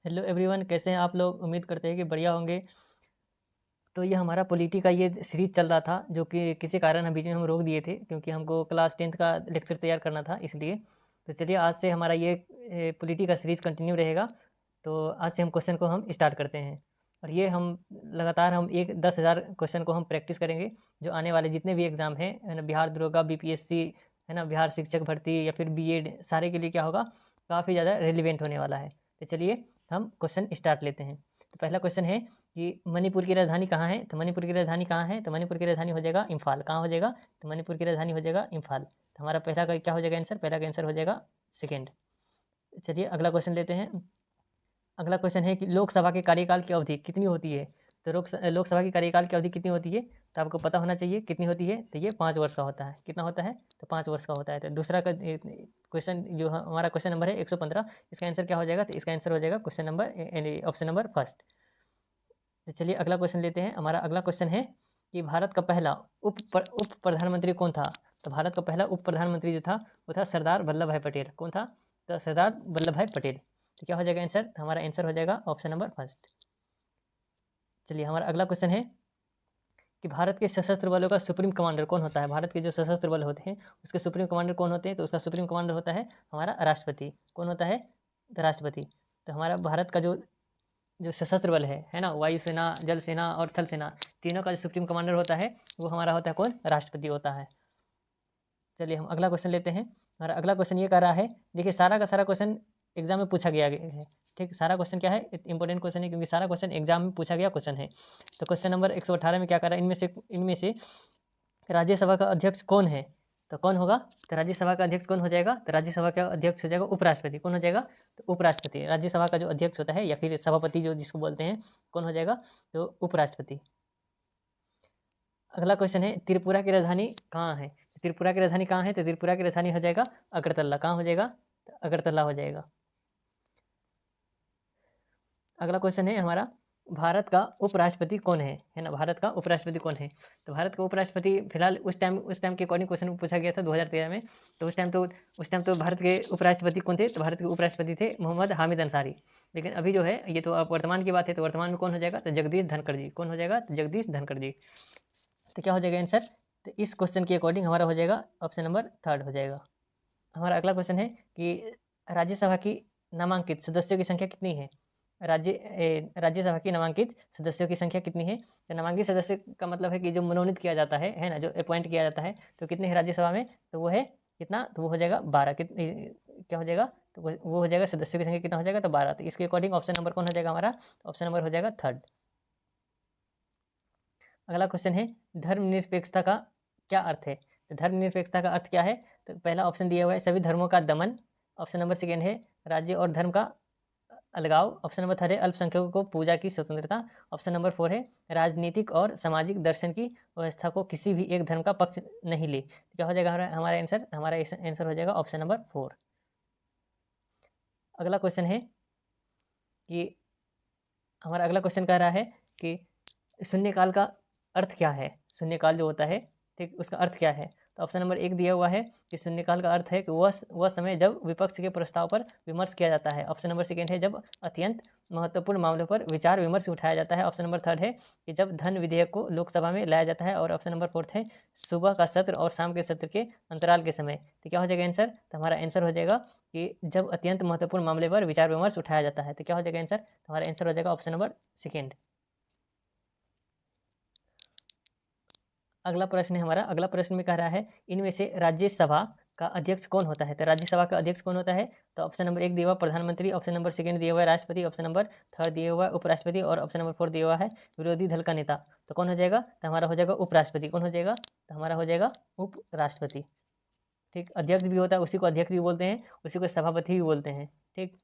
Hello everyone, कैसे हैं आप लोग? उम्मीद करते हैं कि बढ़िया होंगे। तो ये हमारा पॉलिटी का ये सीरीज़ चल रहा था, जो कि किसी कारण हम बीच में रोक दिए थे, क्योंकि हमको क्लास 10th का लेक्चर तैयार करना था इसलिए। तो चलिए आज से हमारा ये पॉलिटी का सीरीज़ कंटिन्यू रहेगा। तो आज से हम क्वेश्चन को हम स्टार्ट करते हैं। और ये हम लगातार हम एक 10,000 क्वेश्चन को हम प्रैक्टिस करेंगे, जो आने वाले जितने भी एग्ज़ाम हैं, है ना, बिहार दरोगा, बीपीएससी, है ना, बिहार शिक्षक भर्ती या फिर बीएड, सारे के लिए क्या होगा, काफ़ी ज़्यादा रेलिवेंट होने वाला है। तो चलिए हम क्वेश्चन स्टार्ट लेते हैं। तो पहला क्वेश्चन है कि मणिपुर की राजधानी कहाँ है? तो मणिपुर की राजधानी कहाँ है? तो मणिपुर की राजधानी हो जाएगा इम्फाल। कहाँ हो जाएगा? तो मणिपुर की राजधानी हो जाएगा इम्फाल। तो हमारा पहला का क्या हो जाएगा आंसर? पहला का आंसर हो जाएगा सेकेंड। चलिए अगला क्वेश्चन लेते हैं। अगला क्वेश्चन है कि लोकसभा के कार्यकाल की अवधि कितनी होती है? तो लोकसभा की कार्यकाल की अवधि कितनी होती है? तो आपको पता होना चाहिए कितनी होती है। तो ये 5 वर्ष का होता है। कितना होता है? तो 5 वर्ष का होता है। तो दूसरा का क्वेश्चन जो हमारा क्वेश्चन नंबर है 115, इसका आंसर क्या हो जाएगा? तो इसका आंसर हो जाएगा question number option number first. तो चलिए अगला क्वेश्चन लेते हैं। हमारा अगला क्वेश्चन है कि भारत का पहला उप प्रधानमंत्री कौन था? तो भारत का पहला उप प्रधानमंत्री जो था वो था सरदार वल्लभ भाई पटेल। कौन था? तो सरदार वल्लभ भाई पटेल। तो क्या हो जाएगा आंसर? तो हमारा आंसर हो जाएगा ऑप्शन नंबर फर्स्ट। चलिए हमारा अगला क्वेश्चन है कि भारत के सशस्त्र बलों का सुप्रीम कमांडर कौन होता है? भारत के जो सशस्त्र बल होते हैं उसके सुप्रीम कमांडर कौन होते हैं? तो उसका सुप्रीम कमांडर होता है हमारा राष्ट्रपति। कौन होता है? तो राष्ट्रपति। तो हमारा भारत का जो जो सशस्त्र बल है ना, वायुसेना, जल सेना और थल सेना, तीनों का जो सुप्रीम कमांडर होता है वो हमारा होता है कौन? राष्ट्रपति होता है। चलिए हम अगला क्वेश्चन लेते हैं। हमारा अगला क्वेश्चन ये कह रहा है, देखिए सारा का सारा क्वेश्चन एग्जाम में पूछा गया है। ठीक, सारा क्वेश्चन क्या है? इंपॉर्टेंट क्वेश्चन है, क्योंकि सारा क्वेश्चन एग्जाम में पूछा गया क्वेश्चन है। तो क्वेश्चन नंबर 118 में क्या कर रहा है, इनमें से राज्यसभा का अध्यक्ष कौन है? तो कौन होगा? तो राज्यसभा का अध्यक्ष कौन हो जाएगा? तो राज्यसभा का अध्यक्ष हो जाएगा उपराष्ट्रपति। कौन हो जाएगा? तो उपराष्ट्रपति। राज्यसभा का जो अध्यक्ष होता है या फिर सभापति जो जिसको बोलते हैं, कौन हो जाएगा? तो उपराष्ट्रपति। अगला क्वेश्चन है त्रिपुरा की राजधानी कहाँ है? त्रिपुरा की राजधानी कहाँ है? तो त्रिपुरा की राजधानी हो जाएगा अगरतला। कहाँ हो जाएगा? तो अगरतला हो जाएगा। अगला क्वेश्चन है हमारा, भारत का उपराष्ट्रपति कौन है ना, भारत का उपराष्ट्रपति कौन है? तो भारत का उपराष्ट्रपति फिलहाल उस टाइम के अकॉर्डिंग क्वेश्चन पूछा गया था 2013 में। तो उस टाइम तो भारत के उपराष्ट्रपति कौन थे? तो भारत के उपराष्ट्रपति थे मोहम्मद हामिद अंसारी। लेकिन अभी जो है ये तो अब वर्तमान की बात है, तो वर्तमान में कौन हो जाएगा? तो जगदीश धनखड़ जी। कौन हो जाएगा? तो जगदीश धनखड़ जी। तो क्या हो जाएगा आंसर? तो इस क्वेश्चन के अकॉर्डिंग हमारा हो जाएगा ऑप्शन नंबर थर्ड हो जाएगा। हमारा अगला क्वेश्चन है कि राज्यसभा की नामांकित सदस्यों की संख्या कितनी है? राज्यसभा की नामांकित सदस्यों की संख्या कितनी है? तो नामांकित सदस्य का मतलब है कि जो मनोनीत किया जाता है ना, जो अपॉइंट किया जाता है। तो कितने हैं राज्यसभा में? तो वो है कितना? तो वो हो जाएगा 12। क्या हो जाएगा? तो वो हो जाएगा सदस्यों की संख्या कितना हो जाएगा? तो 12। तो इसके अकॉर्डिंग ऑप्शन नंबर कौन हो जाएगा हमारा? तो ऑप्शन नंबर हो जाएगा थर्ड। अगला क्वेश्चन है धर्मनिरपेक्षता का क्या अर्थ है? तो धर्मनिरपेक्षता का अर्थ क्या है? तो पहला ऑप्शन दिया हुआ है सभी धर्मों का दमन। ऑप्शन नंबर सेकेंड है राज्य और धर्म का अलगाव। ऑप्शन नंबर थर्ड है अल्पसंख्यकों को पूजा की स्वतंत्रता। ऑप्शन नंबर फोर है राजनीतिक और सामाजिक दर्शन की व्यवस्था को किसी भी एक धर्म का पक्ष नहीं ले। तो क्या हो जाएगा हमारा आंसर? हमारा आंसर हो जाएगा ऑप्शन नंबर फोर। अगला क्वेश्चन है कि हमारा अगला क्वेश्चन कह रहा है कि शून्यकाल का अर्थ क्या है? शून्यकाल जो होता है, ठीक, उसका अर्थ क्या है? तो ऑप्शन नंबर एक दिया हुआ है कि शून्यकाल का अर्थ है कि वह समय जब विपक्ष के प्रस्ताव पर विमर्श किया जाता है। ऑप्शन नंबर सेकेंड है जब अत्यंत महत्वपूर्ण मामलों पर विचार विमर्श उठाया जाता है। ऑप्शन नंबर थर्ड है कि जब धन विधेयक को लोकसभा में लाया जाता है। और ऑप्शन नंबर फोर्थ है सुबह का सत्र और शाम के सत्र के अंतराल के समय। तो क्या हो जाएगा आंसर? तो हमारा आंसर हो जाएगा कि जब अत्यंत महत्वपूर्ण मामले पर विचार विमर्श उठाया जाता है। तो क्या हो जाएगा आंसर? तो हमारा आंसर हो जाएगा ऑप्शन नंबर सेकेंड। अगला प्रश्न है हमारा, अगला प्रश्न में कह रहा है इनमें से राज्यसभा का अध्यक्ष कौन होता है? तो राज्यसभा का अध्यक्ष कौन होता है? तो ऑप्शन नंबर एक दिया हुआ प्रधानमंत्री, ऑप्शन नंबर सेकंड दिया हुआ है राष्ट्रपति, ऑप्शन नंबर थर्ड दिया हुआ है उपराष्ट्रपति और ऑप्शन नंबर फोर दिया हुआ है विरोधी दल का नेता। तो कौन हो जाएगा? तो हमारा हो जाएगा उपराष्ट्रपति। कौन हो जाएगा? तो हमारा हो जाएगा उपराष्ट्रपति। ठीक, अध्यक्ष भी होता है, उसी को अध्यक्ष भी बोलते हैं, उसी को सभापति भी बोलते हैं। ठीक,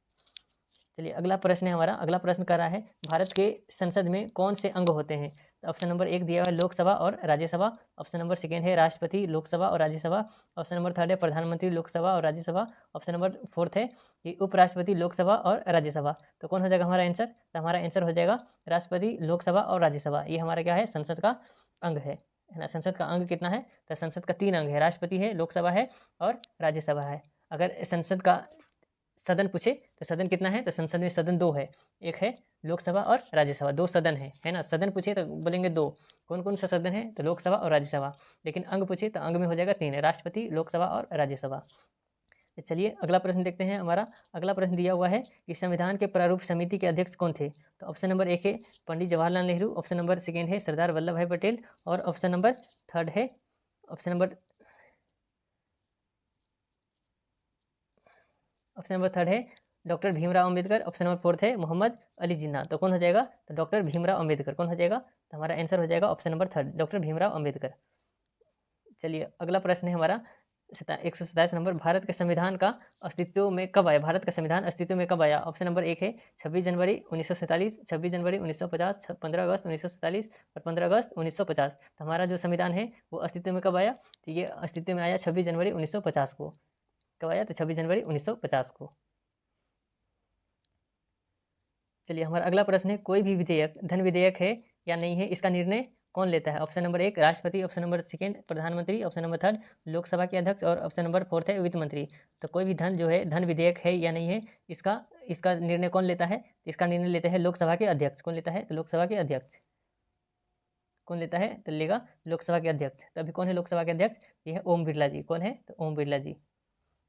चलिए अगला प्रश्न है हमारा, अगला प्रश्न कर रहा है भारत के संसद में कौन से अंग होते हैं? तो ऑप्शन नंबर एक दिया हुआ है लोकसभा और राज्यसभा, ऑप्शन नंबर सेकेंड है राष्ट्रपति लोकसभा और राज्यसभा, ऑप्शन नंबर थर्ड है प्रधानमंत्री लोकसभा और राज्यसभा, ऑप्शन नंबर फोर्थ है कि उपराष्ट्रपति लोकसभा और राज्यसभा। तो कौन हो जाएगा हमारा आंसर? तो हमारा आंसर हो जाएगा राष्ट्रपति लोकसभा और राज्यसभा। ये हमारा क्या है? संसद का अंग है ना। संसद का अंग कितना है? तो संसद का तीन अंग है, राष्ट्रपति है, लोकसभा है और राज्यसभा है। अगर संसद का सदन पूछे तो सदन कितना है, तो संसद में सदन 2 है, एक है लोकसभा और राज्यसभा, 2 सदन है ना। सदन पूछे तो बोलेंगे 2, कौन-कौन सा सदन है, तो लोकसभा और राज्यसभा। लेकिन अंग पूछे तो अंग में हो जाएगा 3 है, राष्ट्रपति, लोकसभा और राज्यसभा। तो चलिए अगला प्रश्न देखते हैं। हमारा अगला प्रश्न दिया हुआ है कि संविधान के प्रारूप समिति के अध्यक्ष कौन थे? तो ऑप्शन नंबर 1 है Pandit Jawaharlal Nehru, option number second है सरदार वल्लभ भाई पटेल और ऑप्शन नंबर थर्ड है ऑप्शन नंबर थर्ड है doctor Bhimrao Ambedkar, option number fourth है मोहम्मद अली जिन्ना। तो कौन हो जाएगा, तो डॉक्टर भीमराव अंबेडकर। कौन हो जाएगा, तो हमारा आंसर हो जाएगा option number third, doctor Bhimrao Ambedkar. चलिए अगला प्रश्न है हमारा 127 नंबर, भारत के संविधान का अस्तित्व में कब आया? भारत का संविधान अस्तित्व में कब आया? ऑप्शन नंबर 1 है 26 जनवरी 1947, 26 जनवरी 1950, 15 अगस्त 1947 और 15 अगस्त 1950। तो हमारा जो संविधान है वो अस्तित्व में कब आया? तो ये अस्तित्व में आया 26 जनवरी 1950 को। कब आया, तो 26 जनवरी 1950 को। चलिए हमारा अगला प्रश्न है, कोई भी विधेयक धन विधेयक है या नहीं है, इसका निर्णय कौन लेता है? ऑप्शन नंबर 1 राष्ट्रपति, ऑप्शन नंबर सेकंड प्रधानमंत्री, ऑप्शन नंबर थर्ड लोकसभा के अध्यक्ष और ऑप्शन नंबर फोर्थ है वित्त मंत्री। तो कोई भी धन जो है धन विधेयक है या नहीं है, इसका इसका निर्णय कौन लेता है? इसका निर्णय लेते हैं लोकसभा के अध्यक्ष। कौन लेता है, तो लोकसभा के अध्यक्ष। कौन लेता है, तो लेगा लोकसभा के अध्यक्ष। तो अभी कौन है लोकसभा के अध्यक्ष? ये है ओम बिरला जी। कौन है, तो ओम बिरला जी।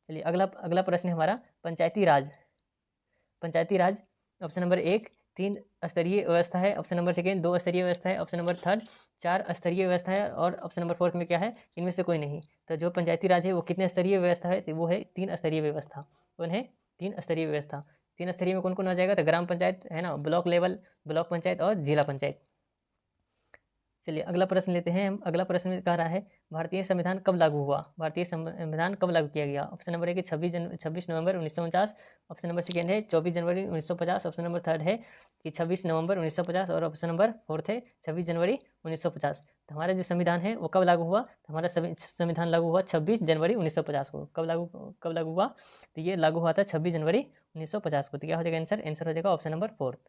चलिए अगला अगला प्रश्न है हमारा पंचायती राज। पंचायती राज ऑप्शन नंबर 1 3 स्तरीय व्यवस्था है, ऑप्शन नंबर सेकंड 2 स्तरीय व्यवस्था है, ऑप्शन नंबर थर्ड 4 स्तरीय व्यवस्था है और ऑप्शन नंबर फोर्थ में क्या है, इनमें से कोई नहीं। तो जो पंचायती राज है वो कितने स्तरीय व्यवस्था है, तो वो है 3 स्तरीय व्यवस्था। कौन है, 3 स्तरीय व्यवस्था। 3 स्तरीय में कौन कौन आ जाएगा, तो ग्राम पंचायत है ना, ब्लॉक लेवल ब्लॉक पंचायत और जिला पंचायत। चलिए अगला प्रश्न लेते हैं हम। अगला प्रश्न में कह रहा है भारतीय संविधान कब लागू हुआ? भारतीय संविधान कब लागू किया गया? ऑप्शन नंबर 1 है 26 नवंबर 1949, ऑप्शन नंबर सेकंड है 24 जनवरी 1950, ऑप्शन नंबर थर्ड है कि 26 नवंबर 1950 और ऑप्शन नंबर फोर्थ है 26 जनवरी 1950। तो हमारा जो संविधान है वो कब लागू हुआ? तो हमारा संविधान लागू हुआ 26 जनवरी 1950 को। कब लागू हुआ? तो ये लागू हुआ था 26 जनवरी 1950 को। तो क्या हो जाएगा आंसर? आंसर हो जाएगा ऑप्शन नंबर फोर्थ।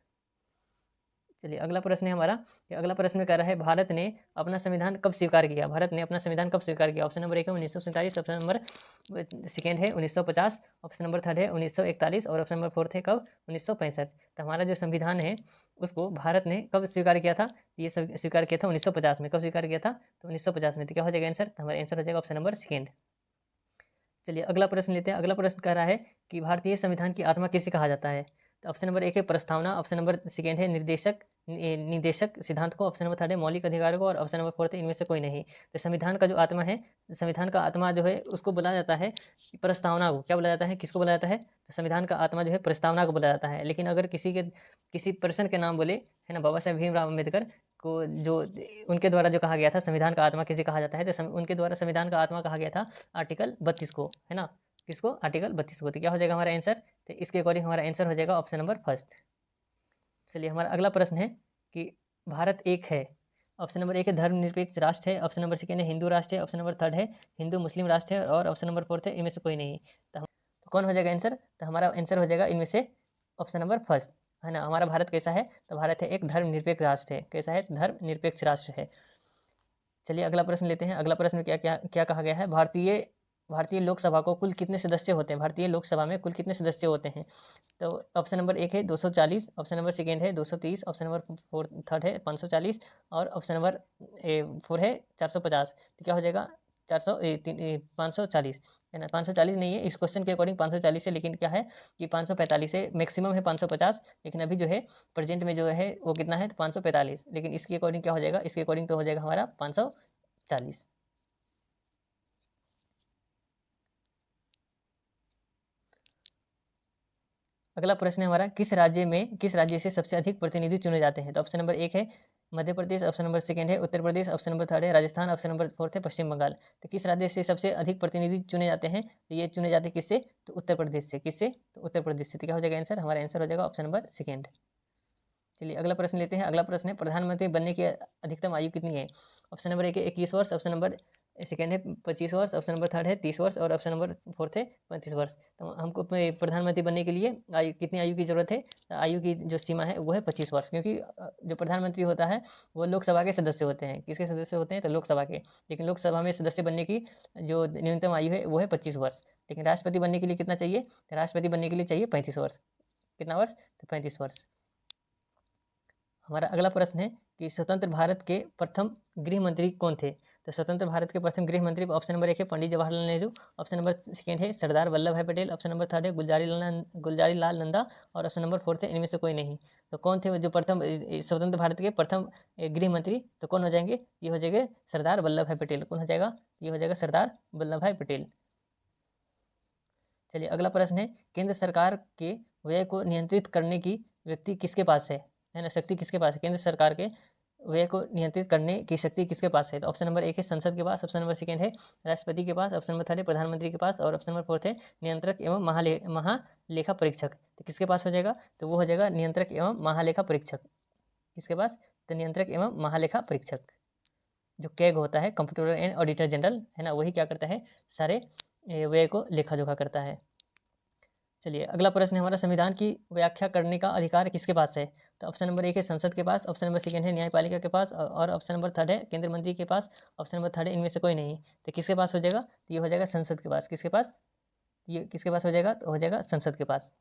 चलिए अगला प्रश्न है हमारा। अगला प्रश्न में कह रहा है भारत ने अपना संविधान कब स्वीकार किया? भारत ने अपना संविधान कब स्वीकार किया? ऑप्शन नंबर 1 है 1947, ऑप्शन नंबर सेकंड है 1950, ऑप्शन नंबर थर्ड है 1941 और ऑप्शन नंबर फोर्थ है कब? 1965। तो हमारा जो संविधान है उसको भारत ने कब स्वीकार किया था? ये स्वीकार किया था 1950 में। कब स्वीकार किया था? तो 1950 में। तो क्या हो जाएगा आंसर? तो हमारा आंसर हो जाएगा ऑप्शन नंबर सेकेंड। चलिए अगला प्रश्न लेते हैं। अगला प्रश्न कह रहा है कि भारतीय संविधान की आत्मा किसे कहा जाता है? तो ऑप्शन नंबर 1 है प्रस्तावना, ऑप्शन नंबर सेकंड है निदेशक सिद्धांत को, ऑप्शन नंबर थर्ड है मौलिक अधिकारों को और ऑप्शन नंबर फोर्थ है इनमें से कोई नहीं। तो संविधान का जो आत्मा है, संविधान का आत्मा जो है उसको बोला जाता है प्रस्तावना को। क्या बोला जाता है, किसको बोला जाता है? तो संविधान का आत्मा जो है प्रस्तावना को बोला जाता है। लेकिन अगर किसी पर्सन के नाम बोले है ना, बाबा साहेब भीमराव अम्बेडकर को, जो उनके द्वारा जो कहा गया था संविधान का आत्मा किसे कहा जाता है, तो उनके द्वारा संविधान का आत्मा कहा गया था आर्टिकल 32 को, है ना। किसको? आर्टिकल 32 को। तो क्या हो जाएगा हमारा आंसर? तो इसके अकॉर्डिंग हमारा आंसर हो जाएगा ऑप्शन नंबर फर्स्ट। चलिए हमारा अगला प्रश्न है कि भारत एक है। ऑप्शन नंबर 1 है धर्मनिरपेक्ष राष्ट्र है, ऑप्शन नंबर सेकंड है हिंदू राष्ट्र है, ऑप्शन नंबर थर्ड है हिंदू मुस्लिम राष्ट्र है और ऑप्शन नंबर फोर्थ है इनमें से कोई नहीं। तो कौन हो जाएगा आंसर? तो हमारा आंसर हो जाएगा इनमें से ऑप्शन नंबर फर्स्ट, है ना। हमारा भारत कैसा है? तो भारत है एक धर्मनिरपेक्ष राष्ट्र है। कैसा है? धर्मनिरपेक्ष राष्ट्र है। चलिए अगला प्रश्न लेते हैं। अगला प्रश्न में क्या क्या क्या कहा गया है? भारतीय लोकसभा को कुल कितने सदस्य होते हैं? भारतीय लोकसभा में कुल कितने सदस्य होते हैं? तो ऑप्शन नंबर 1 है 240, ऑप्शन नंबर सेकंड है 230, ऑप्शन नंबर थर्ड है 540 और ऑप्शन नंबर 4 है 450। तो क्या हो जाएगा? 540, है ना। 540 नहीं है इस क्वेश्चन के अकॉर्डिंग 540 है, लेकिन क्या है कि 545 है। मैक्सिमम है 550, लेकिन अभी जो है प्रेजेंट में जो है वो कितना है? तो 545। लेकिन इसके अकॉर्डिंग क्या हो जाएगा? इसके अकॉर्डिंग तो हो जाएगा हमारा 540। अगला प्रश्न है हमारा, किस राज्य से सबसे अधिक प्रतिनिधि चुने जाते हैं? तो ऑप्शन नंबर 1 है Madhya Pradesh, option number second है Uttar Pradesh, option number third है राजस्थान, ऑप्शन नंबर फोर्थ है पश्चिम बंगाल। तो किस राज्य से सबसे अधिक प्रतिनिधि चुने जाते हैं? तो ये चुने जाते हैं किससे? तो उत्तर प्रदेश से। किससे? तो उत्तर प्रदेश से। तो क्या हो जाएगा आंसर? हमारा आंसर हो जाएगा ऑप्शन नंबर सेकेंड। चलिए अगला प्रश्न लेते हैं। अगला प्रश्न है प्रधानमंत्री बनने की अधिकतम आयु कितनी है? ऑप्शन नंबर 1 है 21 वर्ष, ऑप्शन नंबर सेकेंड है 25 वर्ष, ऑप्शन नंबर थर्ड है 30 वर्ष और ऑप्शन नंबर फोर्थ है 35 वर्ष। तो हमको प्रधानमंत्री बनने के लिए कितनी आयु की ज़रूरत है? आयु की जो सीमा है वो है 25 वर्ष, क्योंकि जो प्रधानमंत्री होता है वो लोकसभा के सदस्य होते हैं। किसके सदस्य होते हैं? तो लोकसभा के। लेकिन लोकसभा में सदस्य बनने की जो न्यूनतम आयु है वो है 25 वर्ष। लेकिन राष्ट्रपति बनने के लिए कितना चाहिए? तो राष्ट्रपति बनने के लिए चाहिए 35 वर्ष। कितना वर्ष? तो 35 वर्ष। हमारा अगला प्रश्न है कि स्वतंत्र भारत के प्रथम गृह मंत्री कौन थे? तो स्वतंत्र भारत के प्रथम गृह मंत्री ऑप्शन नंबर 1 है Pandit Jawaharlal Nehru, option number second है Sardar Vallabh Bhai Patel, option number third है गुलजारी लाल नंदा और ऑप्शन नंबर फोर्थ है इनमें से कोई नहीं। तो कौन थे जो प्रथम स्वतंत्र भारत के प्रथम गृह मंत्री? तो कौन हो जाएंगे? ये हो जाएंगे सरदार वल्लभ भाई पटेल। कौन हो जाएगा? ये हो जाएगा सरदार वल्लभ भाई पटेल। चलिए अगला प्रश्न है, केंद्र सरकार के व्यय को नियंत्रित करने की व्यक्ति किसके पास है ना, शक्ति किसके पास है? केंद्र सरकार के व्यय को नियंत्रित करने की शक्ति किसके पास है? तो ऑप्शन नंबर 1 है संसद के पास, ऑप्शन नंबर सेकेंड है राष्ट्रपति के पास, ऑप्शन नंबर थर्ड है प्रधानमंत्री के पास और ऑप्शन नंबर फोर्थ है नियंत्रक एवं महालेखा परीक्षक। तो किसके पास हो जाएगा? तो वो हो जाएगा नियंत्रक एवं महालेखा परीक्षक। किसके पास? तो नियंत्रक एवं महालेखा परीक्षक। जो कैग होता है, कंप्ट्रोलर एंड ऑडिटर जनरल, है ना, वही क्या करता है? सारे व्यय को लेखा जोखा करता है। चलिए अगला प्रश्न है हमारा, संविधान की व्याख्या करने का अधिकार किसके पास है? तो ऑप्शन नंबर 1 है संसद के पास, ऑप्शन नंबर सेकेंड है न्यायपालिका के पास और ऑप्शन नंबर थर्ड है केंद्र मंत्री के पास, ऑप्शन नंबर थर्ड है इनमें से कोई नहीं। तो किसके पास हो जाएगा? तो ये हो जाएगा संसद के पास। किसके पास? ये किसके पास हो जाएगा? तो हो जाएगा संसद के पास।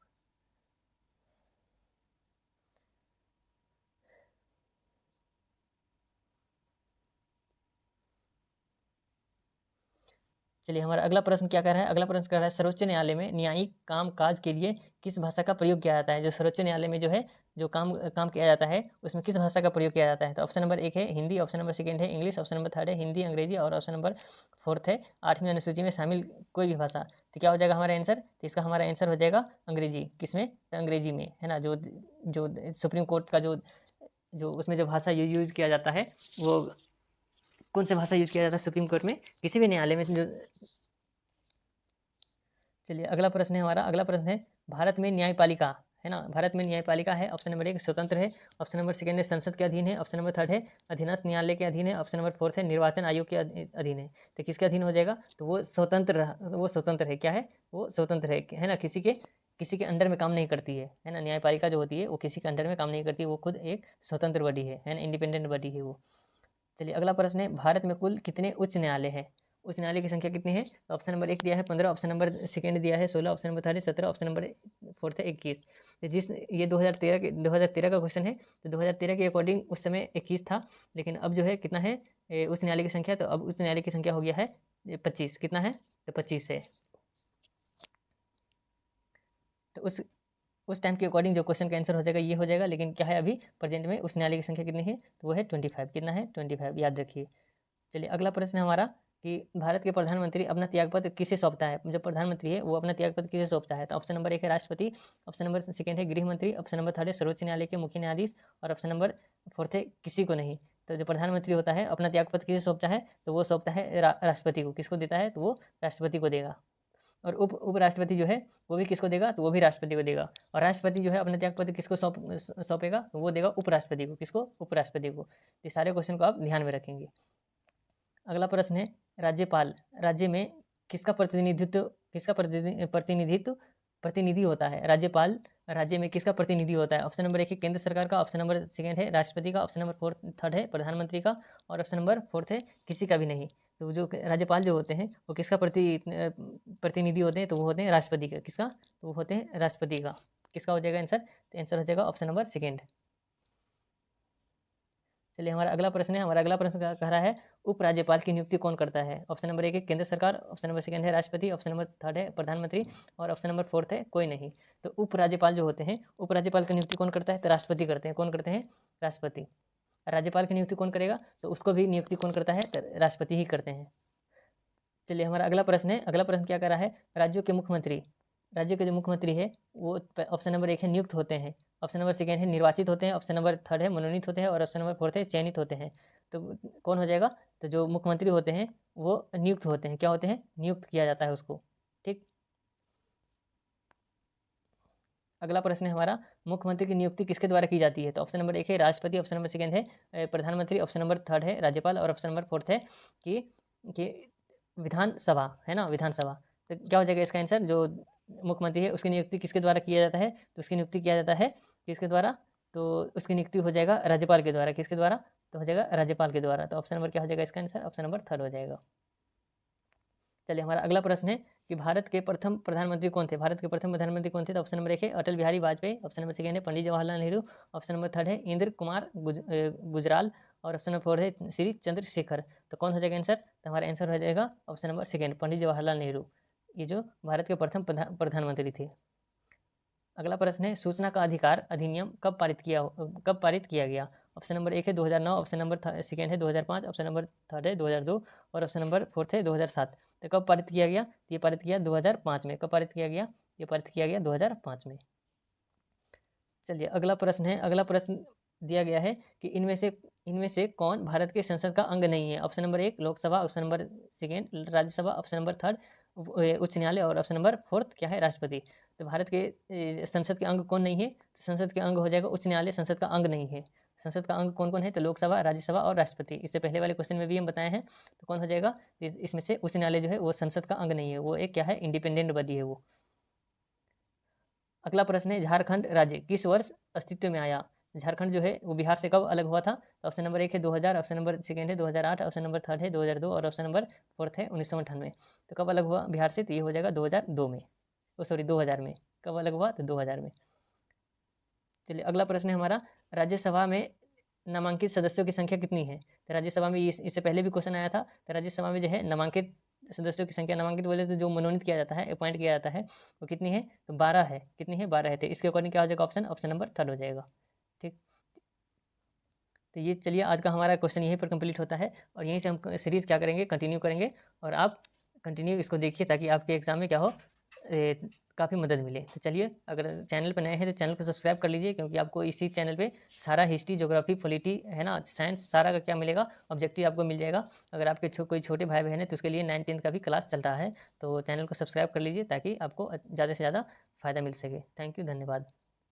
चलिए हमारा अगला प्रश्न क्या कर रहा है? अगला प्रश्न कर रहा है सर्वोच्च न्यायालय में न्यायिक काम काज के लिए किस भाषा का प्रयोग किया जाता है? जो सर्वोच्च न्यायालय में जो है जो काम काम किया जाता है उसमें किस भाषा का प्रयोग किया जाता है? तो ऑप्शन नंबर 1 है हिंदी, ऑप्शन नंबर सेकेंड है इंग्लिश, ऑप्शन नंबर थर्ड है हिंदी अंग्रेजी और ऑप्शन नंबर फोर्थ है 8वीं अनुसूची में शामिल कोई भी भाषा। तो क्या हो जाएगा हमारा आंसर? तो इसका हमारा आंसर हो जाएगा अंग्रेजी। किसमें? तो अंग्रेजी में, है ना। जो जो सुप्रीम कोर्ट का जो जो उसमें जो भाषा यूज किया जाता है वो कौन सी भाषा यूज किया जाता है सुप्रीम कोर्ट में? किसी भी न्यायालय में जो। चलिए अगला प्रश्न है हमारा, अगला प्रश्न है भारत में न्यायपालिका, है ना, भारत में न्यायपालिका है। ऑप्शन नंबर 1 स्वतंत्र है, ऑप्शन नंबर सेकेंड है संसद के अधीन है, ऑप्शन नंबर थर्ड है अधीनस्थ न्यायालय के अधीन है, ऑप्शन नंबर फोर्थ है निर्वाचन आयोग के अधीन है। तो किसके अधीन हो जाएगा? तो वो स्वतंत्र है। क्या है? वो स्वतंत्र है ना, किसी के अंडर में काम नहीं करती है ना। न्यायपालिका जो होती है वो किसी के अंडर में काम नहीं करती, वो खुद एक स्वतंत्र बॉडी है ना, इंडिपेंडेंट बॉडी है वो। चलिए अगला प्रश्न है भारत में कुल कितने उच्च न्यायालय हैं? उच्च न्यायालय की संख्या कितनी है? तो ऑप्शन नंबर 1 दिया है 15, ऑप्शन नंबर सेकेंड दिया है 16, ऑप्शन नंबर थर्ड है 17, ऑप्शन नंबर फोर्थ है 21। तो ये 2013 का क्वेश्चन है। तो 2013 के अकॉर्डिंग उस समय 21 था, लेकिन अब जो है कितना है उच्च न्यायालय की संख्या? तो अब उच्च न्यायालय की संख्या हो गया है 25। कितना है? तो 25 है। तो उस टाइम के अकॉर्डिंग जो क्वेश्चन का आंसर हो जाएगा ये हो जाएगा, लेकिन क्या है अभी प्रेजेंट में उस न्यायालय की संख्या कितनी है? तो वो है 25। कितना है? 25, याद रखिए। चलिए अगला प्रश्न है हमारा कि भारत के प्रधानमंत्री अपना त्यागपत्र किसे सौंपता है? जो प्रधानमंत्री है वो अपना त्यागपत्र किसे सौंपता है? तो ऑप्शन नंबर 1 है राष्ट्रपति, ऑप्शन नंबर सेकेंड है गृह मंत्री, ऑप्शन नंबर थर्ड है सर्वोच्च न्यायालय के मुख्य न्यायाधीश और ऑप्शन नंबर फोर्थ है किसी को नहीं। तो जो प्रधानमंत्री होता है अपना त्यागपत्र किसे सौंपता है? तो वो सौंपता है राष्ट्रपति को। किसको देता है? तो वो राष्ट्रपति को देगा। और उपराष्ट्रपति जो है वो भी किसको देगा? तो वो भी राष्ट्रपति को देगा। और राष्ट्रपति जो है अपने त्यागपत्र किसको सौंपेगा? तो वो देगा उपराष्ट्रपति को। किसको? उपराष्ट्रपति को। ये सारे क्वेश्चन को आप ध्यान में रखेंगे। अगला प्रश्न है राज्यपाल राज्य में किसका प्रतिनिधि होता है? राज्यपाल राज्य में किसका प्रतिनिधि होता है? ऑप्शन नंबर 1 है केंद्र सरकार का, ऑप्शन नंबर सेकेंड है राष्ट्रपति का, ऑप्शन नंबर थर्ड है प्रधानमंत्री का और ऑप्शन नंबर फोर्थ है किसी का भी नहीं। तो जो राज्यपाल जो होते हैं वो किसका प्रतिनिधि होते हैं? तो वो होते हैं राष्ट्रपति का। किसका? तो वो होते हैं राष्ट्रपति का। किसका हो जाएगा आंसर? तो आंसर हो जाएगा ऑप्शन नंबर सेकेंड। चलिए हमारा अगला प्रश्न है, हमारा अगला प्रश्न कह रहा है उपराज्यपाल की नियुक्ति कौन करता है? ऑप्शन नंबर 1 है केंद्र सरकार, ऑप्शन नंबर सेकेंड है राष्ट्रपति, ऑप्शन नंबर थर्ड है प्रधानमंत्री और ऑप्शन नंबर फोर्थ है कोई नहीं। तो उपराज्यपाल जो होते हैं उपराज्यपाल की नियुक्ति कौन करता है? तो राष्ट्रपति करते हैं। कौन करते हैं? राष्ट्रपति। राज्यपाल की नियुक्ति कौन करेगा? तो उसको भी नियुक्ति कौन करता है? तो राष्ट्रपति ही करते हैं। चलिए हमारा अगला प्रश्न है, अगला प्रश्न क्या कर रहा है राज्यों के जो मुख्यमंत्री है वो ऑप्शन नंबर 1 है नियुक्त होते हैं, ऑप्शन नंबर सेकेंड है निर्वाचित होते हैं, ऑप्शन नंबर थर्ड है मनोनीत होते हैं और ऑप्शन नंबर फोर्थ है चयनित होते हैं। तो कौन हो जाएगा? तो जो मुख्यमंत्री होते हैं वो नियुक्त होते हैं। क्या होते हैं? नियुक्त किया जाता है उसको। ठीक। अगला प्रश्न है हमारा मुख्यमंत्री की नियुक्ति किसके द्वारा की जाती है? तो ऑप्शन नंबर 1 है राष्ट्रपति, ऑप्शन नंबर सेकेंड है प्रधानमंत्री, ऑप्शन नंबर थर्ड है राज्यपाल और ऑप्शन नंबर फोर्थ है कि कि विधानसभा है ना, विधानसभा। तो क्या हो जाएगा इसका आंसर? जो मुख्यमंत्री है उसकी नियुक्ति किसके द्वारा किया जाता है? तो उसकी नियुक्ति किया जाता है किसके द्वारा? तो उसकी नियुक्ति हो जाएगा राज्यपाल के द्वारा। किसके द्वारा? तो हो जाएगा राज्यपाल के द्वारा। तो ऑप्शन नंबर क्या हो जाएगा इसका आंसर? ऑप्शन नंबर थर्ड हो जाएगा। चलिए हमारा अगला प्रश्न है कि भारत के प्रथम प्रधानमंत्री कौन थे? भारत के प्रथम प्रधानमंत्री कौन थे? तो ऑप्शन नंबर 1 है अटल बिहारी वाजपेयी, ऑप्शन नंबर 2 है पंडित जवाहरलाल नेहरू, ऑप्शन नंबर 3 है इंद्र कुमार गुजराल और ऑप्शन नंबर 4 है श्री चंद्रशेखर। तो कौन हो जाएगा आंसर? तो हमारा आंसर हो जाएगा ऑप्शन नंबर 2 पंडित जवाहरलाल नेहरू। ये जो भारत के प्रथम प्रधानमंत्री थे। अगला प्रश्न है सूचना का अधिकार अधिनियम कब पारित किया गया? ऑप्शन नंबर 1 है 2009, ऑप्शन नंबर सेकेंड है 2005, ऑप्शन नंबर थर्ड है 2002 और ऑप्शन नंबर फोर्थ है 2007। तो कब पारित किया गया? ये पारित किया 2005 में। कब पारित किया गया? ये पारित किया गया 2005 में। चलिए अगला प्रश्न है, अगला प्रश्न दिया गया है कि इनमें से कौन भारत के संसद का अंग नहीं है? Option number 1 Lok Sabha, option number second Rajya Sabha, option number third उच्च न्यायालय और ऑप्शन नंबर फोर्थ क्या है? राष्ट्रपति। तो भारत के संसद के अंग कौन नहीं है? तो संसद के अंग हो जाएगा उच्च न्यायालय, संसद का अंग नहीं है। संसद का अंग कौन कौन है? तो लोकसभा, राज्यसभा और राष्ट्रपति। इससे पहले वाले क्वेश्चन में भी हम बताए हैं। तो कौन हो जाएगा? इसमें से उच्च न्यायालय जो है वो संसद का अंग नहीं है, वो एक क्या है? इंडिपेंडेंट बॉडी है वो। अगला प्रश्न है झारखंड राज्य किस वर्ष अस्तित्व में आया? झारखंड जो है वो बिहार से कब अलग हुआ था? तो ऑप्शन नंबर 1 है 2000, ऑप्शन नंबर सेकेंड है 2008, ऑप्शन नंबर थर्ड है 2002 और ऑप्शन नंबर फोर्थ है 1998। तो कब अलग हुआ बिहार से? तो ये हो जाएगा 2002 में, सॉरी 2000 में। कब अलग हुआ? तो 2000 में। चलिए अगला प्रश्न है हमारा राज्यसभा में नामांकित सदस्यों की संख्या कितनी है? तो राज्यसभा में इससे पहले भी क्वेश्चन आया था। तो राज्यसभा में जो है नामांकित सदस्यों की संख्या, नामांकित बोले तो जो मनोनीत किया जाता है, अपॉइंट किया जाता है, वो कितनी है? तो 12 है। कितनी है? 12 है। तो इसके अकॉर्डिंग क्या हो जाएगा ऑप्शन? ऑप्शन नंबर थर्ड हो जाएगा। ठीक, तो ये चलिए आज का हमारा क्वेश्चन यहीं पर कंप्लीट होता है और यहीं से हम सीरीज़ क्या करेंगे, कंटिन्यू करेंगे और आप कंटिन्यू इसको देखिए ताकि आपके एग्जाम में क्या हो, काफ़ी मदद मिले। तो चलिए अगर चैनल पर नए हैं तो चैनल को सब्सक्राइब कर लीजिए, क्योंकि आपको इसी चैनल पे सारा हिस्ट्री, ज्योग्राफी, पॉलिटी है ना, साइंस, सारा का क्या मिलेगा, ऑब्जेक्टिव आपको मिल जाएगा। अगर आपके कोई छोटे भाई बहन है तो उसके लिए 9th-10th का भी क्लास चल रहा है। तो चैनल को सब्सक्राइब कर लीजिए ताकि आपको ज़्यादा से ज़्यादा फ़ायदा मिल सके। थैंक यू, धन्यवाद।